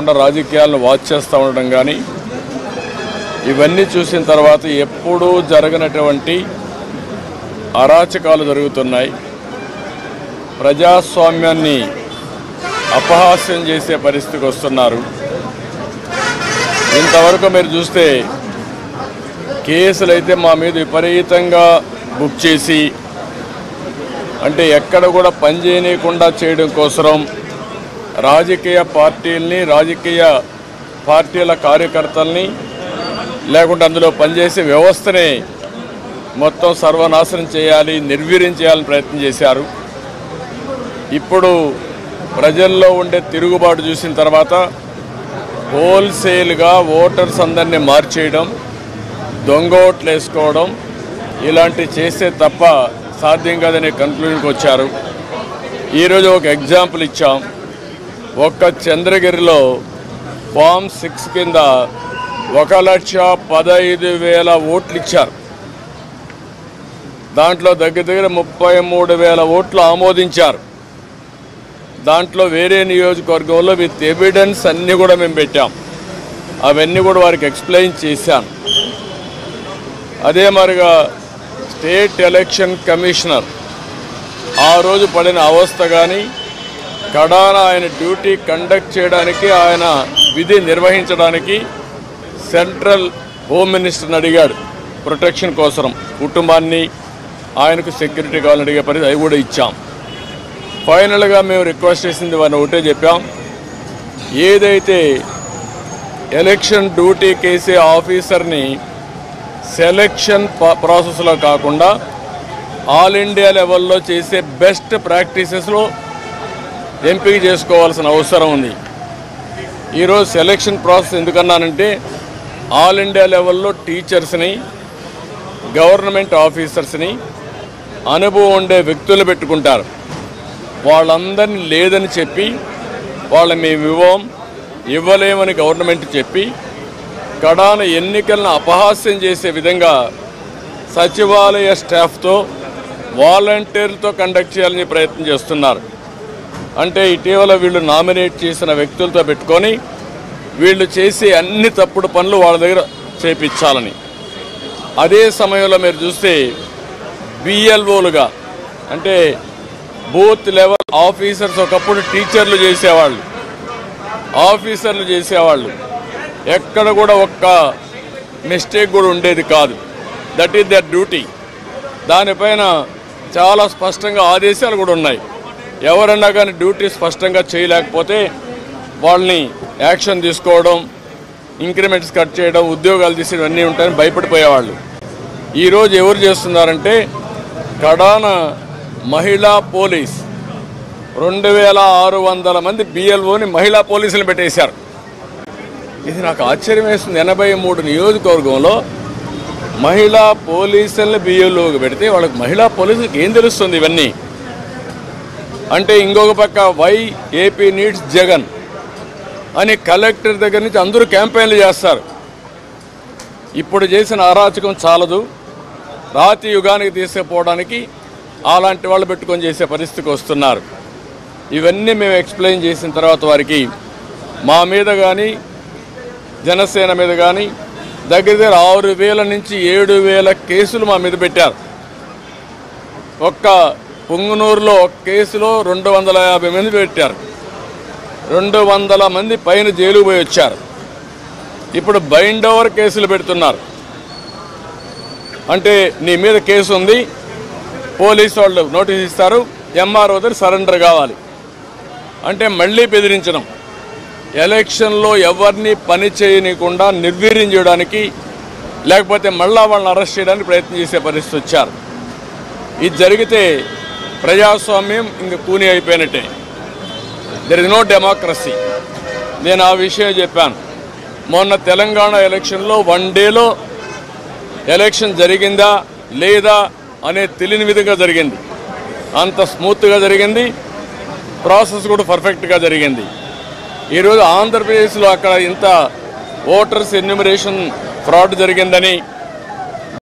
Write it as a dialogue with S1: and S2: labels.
S1: రాజకీయాలను వాచ్ చేస్తూ ఉండడం కానీ ఇవన్నీ చూసిన తర్వాత ఎప్పుడూ జరగనటువంటి అరాచకాలు జరుగుతున్నాయి. ప్రజాస్వామ్యాన్ని అపహాస్యం చేసే పరిస్థితికి వస్తున్నారు. ఇంతవరకు మీరు చూస్తే కేసులైతే మా మీద విపరీతంగా బుక్ చేసి అంటే ఎక్కడ కూడా పనిచేయకుండా చేయడం కోసం రాజకీయ పార్టీల్ని రాజకీయ పార్టీల కార్యకర్తల్ని లేకుంటే అందులో పనిచేసే వ్యవస్థనే మొత్తం సర్వనాశనం చేయాలి, నిర్వీర్యం చేయాలని ప్రయత్నం చేశారు. ఇప్పుడు ప్రజల్లో ఉండే తిరుగుబాటు చూసిన తర్వాత హోల్సేల్గా ఓటర్స్ అందరినీ మార్చేయడం, దొంగ ఓట్లు వేసుకోవడం ఇలాంటివి చేస్తే తప్ప సాధ్యం కాదనే కన్క్లూజన్కి వచ్చారు. ఈరోజు ఒక ఎగ్జాంపుల్ ఇచ్చాం. ఒక్క చంద్రగిరిలో ఫామ్ 6 కింద 1,15,000 ఓట్లు ఇచ్చారు. దాంట్లో దగ్గర 33,000 ఓట్లు ఆమోదించారు. దాంట్లో వేరే నియోజకవర్గంలో విత్ ఎవిడెన్స్ అన్నీ కూడా మేము పెట్టాం. అవన్నీ కూడా వారికి ఎక్స్ప్లెయిన్ చేశాను. అదే మరిగా స్టేట్ ఎలక్షన్ కమిషనర్ ఆ రోజు పడిన అవస్థ కానీ కడాన ఆయన డ్యూటీ కండక్ట్ చేయడానికి ఆయన విధి నిర్వహించడానికి సెంట్రల్ హోమ్ మినిస్టర్ని అడిగాడు ప్రొటెక్షన్ కోసం. కుటుంబాన్ని ఆయనకు సెక్యూరిటీ కావాలని అడిగే పరిస్థితి అవి కూడా ఇచ్చాం. ఫైనల్గా మేము రిక్వెస్ట్ చేసింది వారిని ఒకటే చెప్పాం, ఏదైతే ఎలక్షన్ డ్యూటీ కేసే ఆఫీసర్ని సెలక్షన్ ప్రాసెస్లో కాకుండా ఆల్ ఇండియా లెవెల్లో చేసే బెస్ట్ ప్రాక్టీసెస్లో ఎంపిక చేసుకోవాల్సిన అవసరం ఉంది. ఈరోజు సెలక్షన్ ప్రాసెస్ ఎందుకన్నానంటే ఆల్ ఇండియా లెవెల్లో టీచర్స్ని, గవర్నమెంట్ ఆఫీసర్స్ని, అనుభవం ఉండే వ్యక్తులు పెట్టుకుంటారు. వాళ్ళందరినీ లేదని చెప్పి వాళ్ళని మేము ఇవ్వలేమని గవర్నమెంట్ చెప్పి కడాన ఎన్నికలను అపహాస్యం చేసే విధంగా సచివాలయ స్టాఫ్తో వాలంటీర్లతో కండక్ట్ చేయాలని ప్రయత్నం చేస్తున్నారు. అంటే ఇటీవల వీళ్ళు నామినేట్ చేసిన వ్యక్తులతో పెట్టుకొని వీళ్ళు చేసే అన్ని తప్పుడు పనులు వాళ్ళ దగ్గర చేపించాలని. అదే సమయంలో మీరు చూస్తే బిఎల్ఓలుగా అంటే బూత్ లెవెల్ ఆఫీసర్స్ ఒకప్పుడు టీచర్లు చేసేవాళ్ళు, ఆఫీసర్లు చేసేవాళ్ళు. ఎక్కడ కూడా ఒక్క మిస్టేక్ కూడా ఉండేది కాదు. That is their duty. దానిపైన చాలా స్పష్టంగా ఆదేశాలు కూడా ఉన్నాయి. ఎవరన్నా కానీ డ్యూటీ స్పష్టంగా చేయలేకపోతే వాళ్ళని యాక్షన్ తీసుకోవడం, ఇంక్రిమెంట్స్ కట్ చేయడం, ఉద్యోగాలు తీసేయడం అన్నీ ఉంటాయని భయపడిపోయేవాళ్ళు. ఈరోజు ఎవరు చేస్తున్నారంటే కడాన మహిళా పోలీస్ 2,600 మంది బిఎల్ఓని మహిళా పోలీసులు పెట్టేశారు. ఇది నాకు ఆశ్చర్యం వేస్తుంది. 83 నియోజకవర్గంలో మహిళా పోలీసులను బిఎల్ఓకి పెడితే వాళ్ళకి మహిళా పోలీసులకు ఏం తెలుస్తుంది ఇవన్నీ అంటే? ఇంకొక పక్క వై ఏపీ నీడ్స్ జగన్ అని కలెక్టర్ దగ్గర నుంచి అందరూ క్యాంపెయిన్లు చేస్తారు. ఇప్పుడు చేసిన అరాచకం చాలదు, రాతి యుగానికి తీసుకుపోవడానికి అలాంటి వాళ్ళు పెట్టుకొని చేసే పరిస్థితికి వస్తున్నారు. ఇవన్నీ మేము ఎక్స్ప్లెయిన్ చేసిన తర్వాత వారికి మా మీద కానీ జనసేన మీద కానీ దగ్గర 6,000 నుంచి 7,000 కేసులు మా మీద పెట్టారు. ఒక్క పుంగనూరులో ఒక కేసులో 250 మంది పెట్టారు. 200 మంది పైన జైలుకు పోయి వచ్చారు. ఇప్పుడు బైండ్ ఓవర్ కేసులు పెడుతున్నారు. అంటే నీ మీద కేసు ఉంది, పోలీసు వాళ్ళు నోటీస్ ఇస్తారు, ఎంఆర్ఓ దగ్గర సరెండర్ కావాలి అంటే మళ్ళీ బెదిరించడం. ఎలక్షన్లో ఎవరిని పని చేయనీయకుండా నిర్వీర్యం చేయడానికి లేకపోతే మళ్ళా వాళ్ళని అరెస్ట్ చేయడానికి ప్రయత్నం చేసే పరిస్థితి వచ్చారు. ఇది జరిగితే ప్రజాస్వామ్యం ఇంక కూని అయిపోయినట్టే. There is no democracy. నేను ఆ విషయం చెప్పాను. మొన్న తెలంగాణ ఎలక్షన్లో 1 డేలో ఎలక్షన్ జరిగిందా లేదా అనే తెలియని విధంగా జరిగింది. అంత స్మూత్గా జరిగింది, ప్రాసెస్ కూడా పర్ఫెక్ట్గా జరిగింది. ఈరోజు ఆంధ్రప్రదేశ్లో అక్కడ ఇంత ఓటర్స్ ఎన్యూమరేషన్ ఫ్రాడ్ జరిగిందని